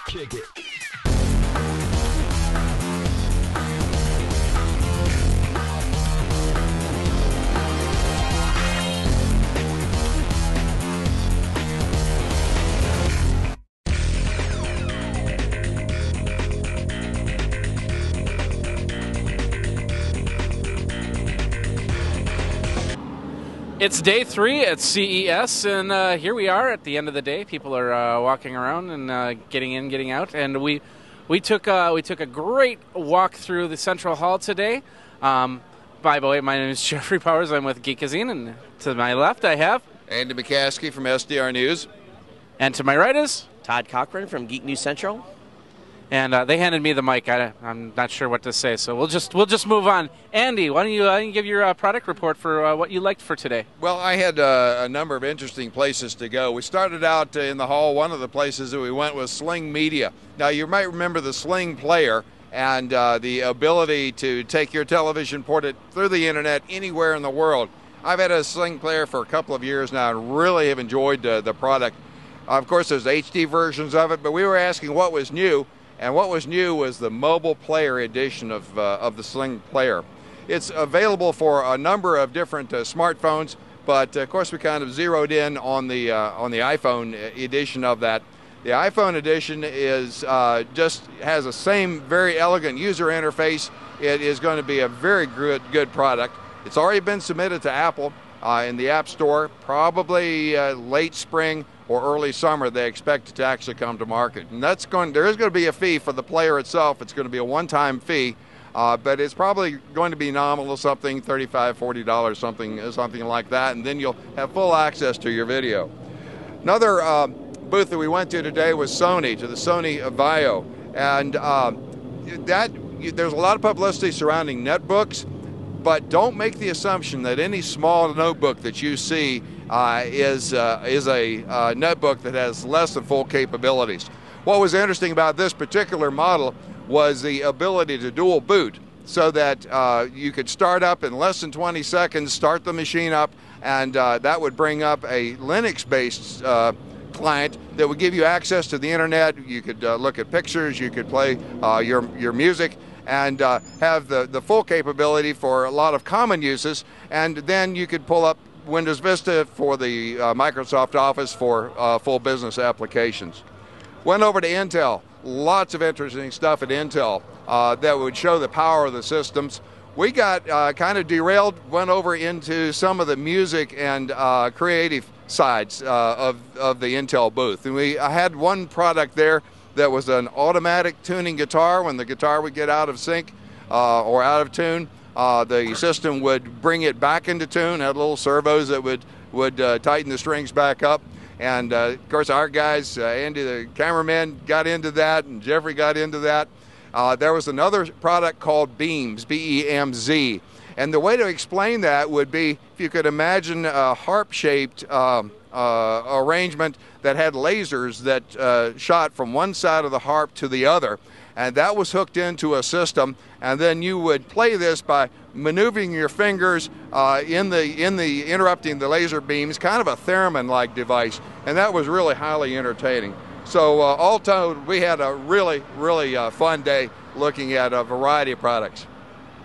Kick it. It's day 3 at CES, and here we are at the end of the day. People are walking around and getting in, getting out, and we took a great walk through the Central Hall today. By the way, my name is Jeffrey Powers. I'm with Geek, and to my left I have Andy McCaskey from SDR News, and to my right is Todd Cochran from Geek News Central. And they handed me the mic. I'm not sure what to say, so we'll just move on. Andy, why don't you give your product report for what you liked for today? Well, I had a number of interesting places to go. We started out in the hall. One of the places that we went was Sling Media. Now, you might remember the Sling player and the ability to take your television, port it through the internet anywhere in the world. I've had a Sling player for a couple of years now and really have enjoyed the product. Of course, there's HD versions of it, but we were asking what was new. And what was new was the mobile player edition of the Sling player. It's available for a number of different smartphones, but of course we kind of zeroed in on the iPhone edition of that. The iPhone edition is just has the same very elegant user interface. It is going to be a very good product. It's already been submitted to Apple in the App Store, probably late spring or early summer. They expect it to actually come to market. And there is going to be a fee for the player itself. It's going to be a one-time fee, but it's probably going to be nominal, something $35, $40, something like that, and then you'll have full access to your video. Another booth that we went to today was Sony, to the Sony Avio, and there's a lot of publicity surrounding netbooks, but don't make the assumption that any small notebook that you see is a notebook that has less than full capabilities. What was interesting about this particular model was the ability to dual boot, so that you could start up in less than 20 seconds, start the machine up, and that would bring up a Linux-based client that would give you access to the internet. You could look at pictures, you could play your music, and have the full capability for a lot of common uses, and then you could pull up Windows Vista for the Microsoft Office for full business applications. Went over to Intel. Lots of interesting stuff at Intel that would show the power of the systems. We got kind of derailed, went over into some of the music and creative sides of the Intel booth. And I had one product there that was an automatic tuning guitar. When the guitar would get out of sync or out of tune, the system would bring it back into tune, had little servos that would tighten the strings back up. And of course our guys, Andy the cameraman, got into that, and Jeffrey got into that. There was another product called Beams, B-E-M-Z. And the way to explain that would be if you could imagine a harp-shaped arrangement that had lasers that shot from one side of the harp to the other. And that was hooked into a system, and then you would play this by maneuvering your fingers in the interrupting the laser beams, kind of a theremin-like device, and that was really highly entertaining. So all told, we had a really fun day looking at a variety of products.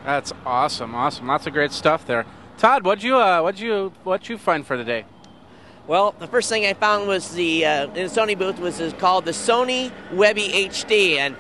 That's awesome, lots of great stuff there. Todd, what'd you find for today? Well, the first thing I found was in the Sony booth was called the Sony Webby HD, and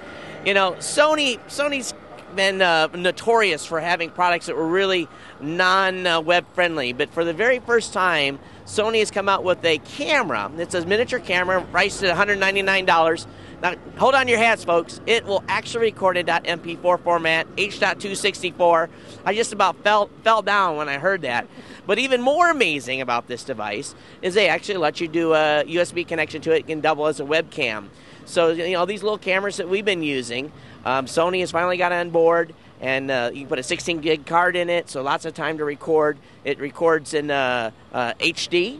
you know, Sony's been notorious for having products that were really non-web friendly, but for the very first time, Sony has come out with a camera. It's a miniature camera priced at $199. Now, hold on your hats, folks. It will actually record in .mp4 format, H.264. I just about fell down when I heard that. But even more amazing about this device is they actually let you do a USB connection to it. It can double as a webcam. So, you know, these little cameras that we've been using, Sony has finally got on board, and you can put a 16 gig card in it, so lots of time to record. It records in HD.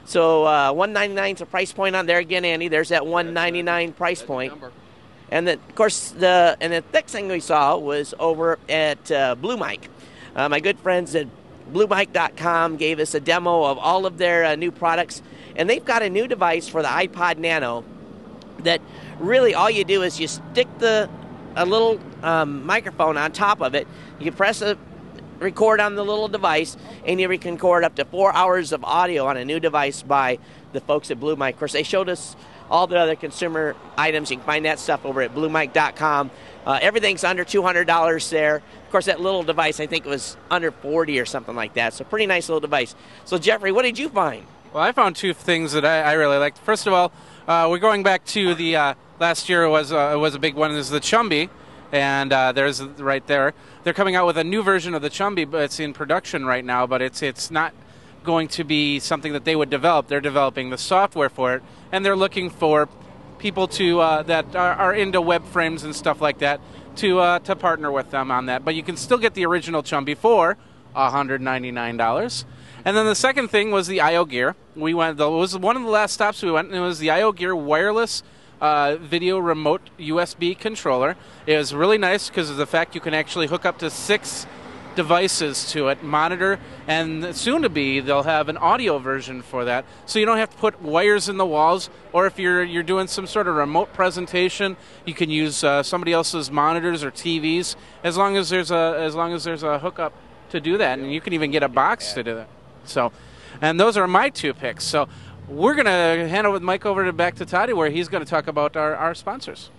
So $199 is the price point on there again, Andy. There's that $199 price point. And then, of course, the next thing we saw was over at Blue Mic. My good friends at BlueMic.com gave us a demo of all of their new products, and they've got a new device for the iPod Nano that really all you do is you stick a little microphone on top of it. You press a record on the little device, and you can record up to 4 hours of audio on a new device by the folks at Blue Mic. Of course, they showed us all the other consumer items. You can find that stuff over at bluemic.com. Everything's under $200 there. Of course, that little device, I think it was under $40 or something like that. So pretty nice little device. So Jeffrey, what did you find? Well, I found two things that I really liked. First of all, we're going back to the last year was a big one. Is the Chumby, and there's right there. They're coming out with a new version of the Chumby, but it's in production right now. But it's not going to be something that they would develop. They're developing the software for it, and they're looking for people to that are into web frames and stuff like that to partner with them on that. But you can still get the original Chumby for $199. And then the second thing was the IO Gear. We went. It was one of the last stops we went, and it was the IO Gear wireless video remote USB controller. It was really nice because of the fact you can actually hook up to 6 devices to it, monitor, and soon to be they'll have an audio version for that, so you don't have to put wires in the walls. Or if you're doing some sort of remote presentation, you can use somebody else's monitors or TVs as long as there's a hookup to do that, and you can even get a box to do that. So, and those are my 2 picks. So we're going to hand over the mic back to Toddy, where he's going to talk about our sponsors.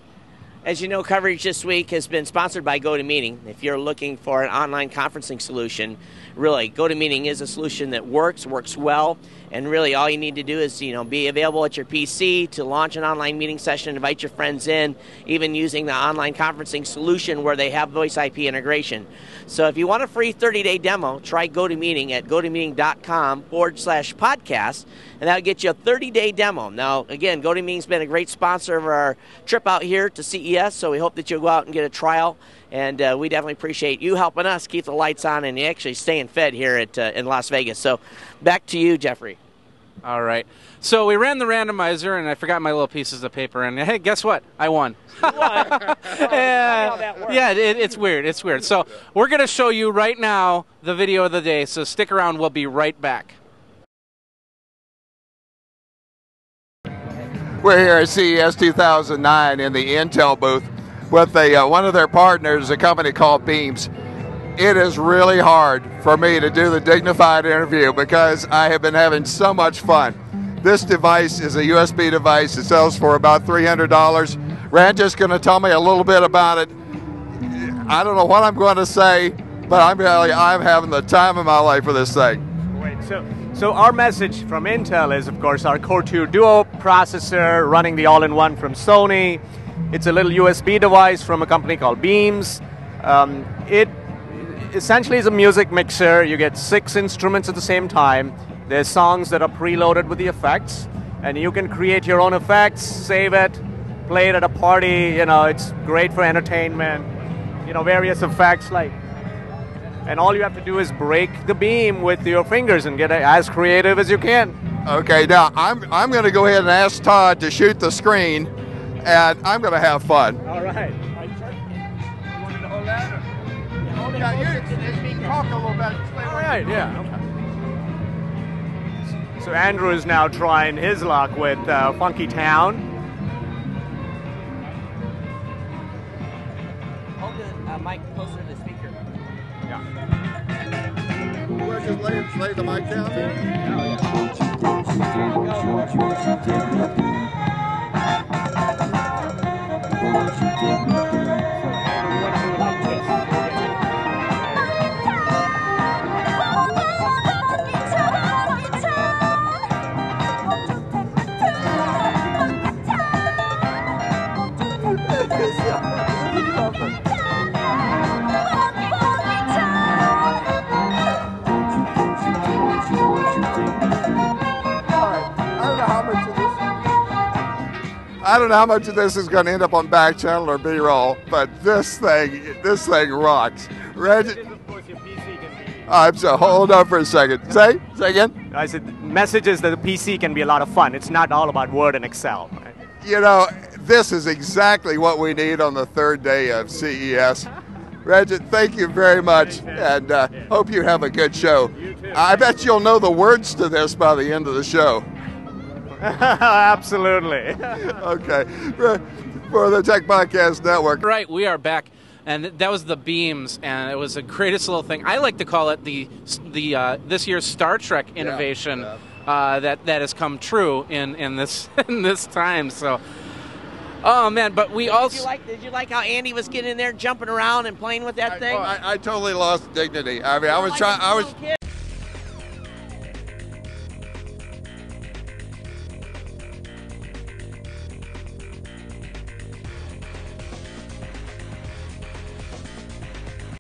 As you know, coverage this week has been sponsored by GoToMeeting. If you're looking for an online conferencing solution, really, GoToMeeting is a solution that works well, and really all you need to do is, be available at your PC to launch an online meeting session, invite your friends in, even using the online conferencing solution where they have voice IP integration. So if you want a free 30-day demo, try GoToMeeting at gotomeeting.com/podcast, and that'll get you a 30-day demo. Now, again, GoToMeeting's been a great sponsor of our trip out here to CES, so we hope that you'll go out and get a trial, and we definitely appreciate you helping us keep the lights on and actually staying fed here in Las Vegas. So back to you, Jeffrey. All right. So we ran the randomizer, and I forgot my little pieces of paper, and hey, guess what? I won. You won. Yeah, it's weird. It's weird. So we're going to show you right now the video of the day, so stick around. We'll be right back. We're here at CES 2009 in the Intel booth with one of their partners, a company called Beams. It is really hard for me to do the dignified interview because I have been having so much fun. This device is a USB device. It sells for about $300. Rand's just going to tell me a little bit about it. I don't know what I'm going to say, but I'm having the time of my life for this thing. Wait, so our message from Intel is, of course, our Core 2 Duo processor running the all-in-one from Sony. It's a little USB device from a company called Beams. It essentially is a music mixer. You get 6 instruments at the same time. There's songs that are preloaded with the effects, and you can create your own effects, save it, play it at a party. It's great for entertainment. Various effects and all you have to do is break the beam with your fingers and get as creative as you can. Okay, now I'm going to go ahead and ask Todd to shoot the screen, and I'm going to have fun. All right. You wanted to hold that? Yeah, you talk a little bit. All right, yeah. Okay. So Andrew is now trying his luck with Funky Town. Hold the mic closer to the speaker. Yeah. We'll just lay the mic down there. I don't know how much of this is going to end up on back channel or B-roll, but this thing rocks. Of course, your PC can be. I'm so hold on for a second. Say again. I said messages that the PC can be a lot of fun. It's not all about Word and Excel. Right? This is exactly what we need on the 3rd day of CES. Reggie, thank you very much, and hope you have a good show. You too. I bet you'll know the words to this by the end of the show. Absolutely. Okay. For the Tech Podcast Network. Right, we are back, and that was the beams, and it was the greatest little thing. I like to call it the this year's Star Trek innovation that has come true in this in this time. So, oh man! But we also did you like how Andy was getting in there, jumping around and playing with that thing? I totally lost dignity. I mean, I was trying.